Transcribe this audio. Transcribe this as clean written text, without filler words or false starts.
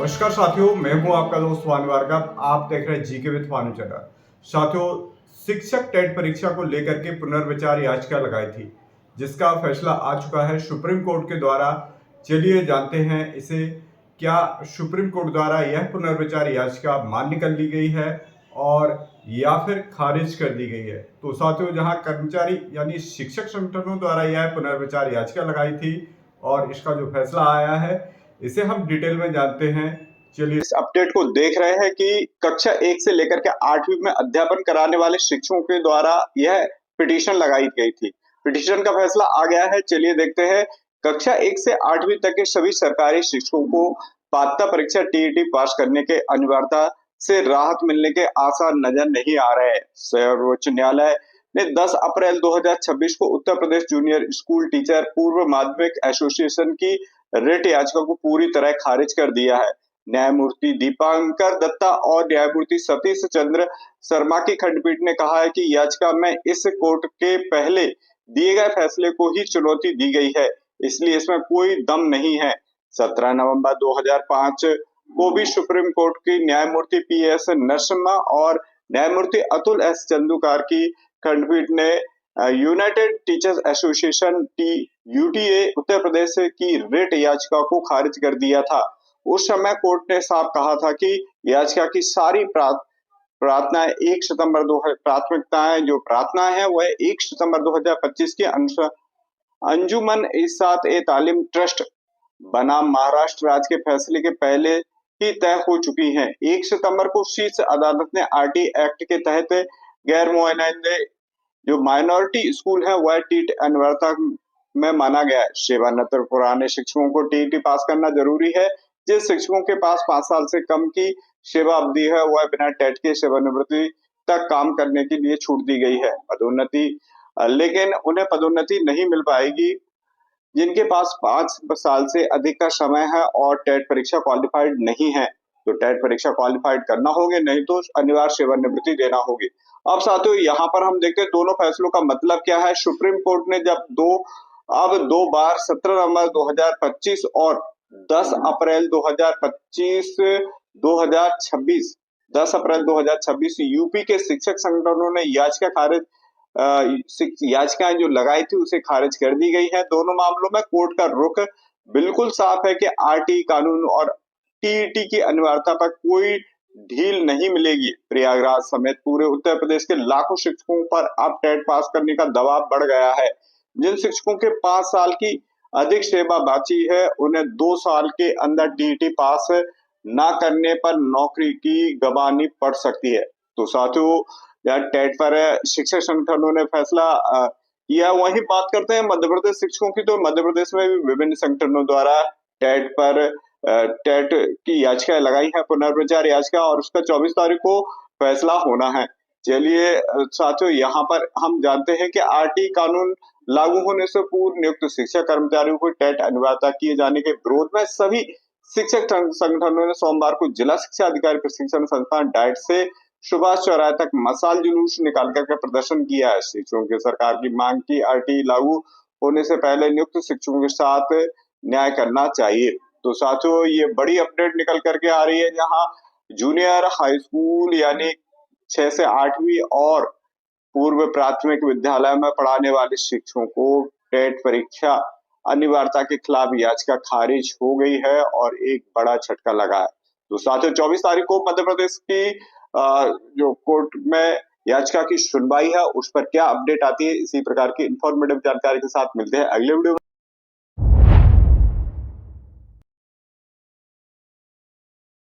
नमस्कार साथियों, मैं हूं आपका दोस्त भानु भार्गव। आप देख रहे हैं जीके विद भानु चैनल। साथियों, शिक्षक टेट परीक्षा को लेकर के पुनर्विचार याचिका लगाई थी, जिसका फैसला आ चुका है सुप्रीम कोर्ट के द्वारा। चलिए जानते हैं इसे, क्या सुप्रीम कोर्ट द्वारा यह पुनर्विचार याचिका मान्य कर ली गई है और या फिर खारिज कर दी गई है। तो साथियों, जहां कर्मचारी यानी शिक्षक संगठनों द्वारा यह पुनर्विचार याचिका लगाई थी और इसका जो फैसला आया है, इसे हम डिटेल में जानते हैं। चलिए, इस अपडेट को देख रहे हैं कि कक्षा 1 से लेकर के 8वीं में अध्यापन कराने वाले शिक्षकों के द्वारा यह पिटीशन लगाई गई थी। पिटीशन का फैसला आ गया है। चलिए देखते हैं। कक्षा 1 से 8वीं तक के सभी सरकारी शिक्षकों को पात्रता परीक्षा टीईटी पास करने के अनिवार्यता से राहत मिलने के आसार नजर नहीं आ रहे हैं। सर्वोच्च न्यायालय ने 10 अप्रैल 2026 को Uttar Pradesh junior school teacher पूर्व माध्यमिक एसोसिएशन की रिट याचिका को पूरी तरह खारिज कर दिया है। न्यायमूर्ति दीपांकर दत्ता और न्यायमूर्ति सतीश चंद्र शर्मा की खंडपीठ ने कहा है कि याचिका में इस कोर्ट के पहले दिए गए फैसले को ही चुनौती दी गई है, इसलिए इसमें कोई दम नहीं है। 17 नवंबर 2005 को भी सुप्रीम कोर्ट की न्यायमूर्ति पीएस नरसिम्हा और न्यायमूर्ति अतुल एस चंदूकार की खंडपीठ ने United teachers association UTA Uttar Pradesh की रिट याचिका को खारिज कर दिया था। उस समय कोर्ट ने साफ कहा था कि याचिका की सारी प्रार्थनाएं 1 सितंबर प्राथमिकताएं जो प्रार्थना है वह 1 सितंबर 2025 के अंजुमन इसात ए तालीम ट्रस्ट बनाम महाराष्ट्र राज्य के फैसले के पहले ही तय हो चुकी हैं। 1 सितंबर को शीर्ष अदालत ने आरटी एक्ट के तहत गैर मुआयने जो माइनॉरिटी स्कूल है वह टीट अनिवार्यता में माना गया है। सेवानिवृत्त पुराने शिक्षकों को टीईटी पास करना जरूरी है। जिन शिक्षकों के पास 5 साल से कम की सेवा अवधि है वह बिना टेट के सेवानिवृत्ति तक काम करने के लिए छूट दी गई है। पदोन्नति लेकिन उन्हें पदोन्नति नहीं मिल पाएगी जिनके पास 5 साल से अधिक का समय है और टेट परीक्षा क्वालिफाइड नहीं है। तो टेट परीक्षा क्वालिफाइड करना होगी, नहीं तो अनिवार्य सेवानिवृत्ति देना होगी। अब साथियों, यहाँ पर हम देखते हैं दोनों फैसलों का मतलब क्या है। सुप्रीम कोर्ट ने जब दो बार 17 नवंबर 2025 और 10 अप्रैल 2026 यूपी के शिक्षक संगठनों ने याचिकाएं जो लगाई थी उसे खारिज कर दी गई है। दोनों मामलों में कोर्ट का रुख बिल्कुल साफ है कि आरटी कानून और टीईटी की अनिवार्यता पर कोई ढील नहीं मिलेगी। प्रयागराज समेत पूरे उत्तर प्रदेश के लाखों शिक्षकों पर अब टेट पास करने का दबाव बढ़ गया है। जिन शिक्षकों के 5 साल की अधिक सेवा बाकी है उन्हें 2 साल के अंदर टीईटी पास ना करने पर नौकरी की गंवानी पड़ सकती है। तो साथियों, टेट पर शिक्षक संगठनों ने फैसला किया। वहीं बात करते हैं मध्य प्रदेश शिक्षकों की, तो मध्य प्रदेश में भी विभिन्न संगठनों द्वारा टेट की याचिका लगाई है, पुनर्विचार याचिका, और उसका 24 तारीख को फैसला होना है। चलिए साथियों, यहाँ पर हम जानते हैं कि आरटी कानून लागू होने से पूर्व नियुक्त शिक्षक कर्मचारियों को टेट अनिवार्यता किए जाने के विरोध में सभी शिक्षक संगठनों ने सोमवार को जिला शिक्षा अधिकारी प्रशिक्षण संस्थान डाइट से सुभाष चौराहे तक मशाल जुलूस निकाल करके प्रदर्शन किया है। शिक्षकों की सरकार की मांग की आरटी लागू होने से पहले नियुक्त शिक्षकों के साथ न्याय करना चाहिए। तो साथियों, ये बड़ी अपडेट निकल करके आ रही है, जहां जूनियर हाई स्कूल यानी 6 से 8वीं और पूर्व प्राथमिक विद्यालय में पढ़ाने वाले शिक्षकों को टेट परीक्षा अनिवार्यता के खिलाफ याचिका खारिज हो गई है और एक बड़ा झटका लगा है। तो साथियों, 24 तारीख को मध्य प्रदेश की जो कोर्ट में याचिका की सुनवाई है उस पर क्या अपडेट आती है, इसी प्रकार की इंफॉर्मेटिव जानकारी के साथ मिलते हैं अगले वीडियो में।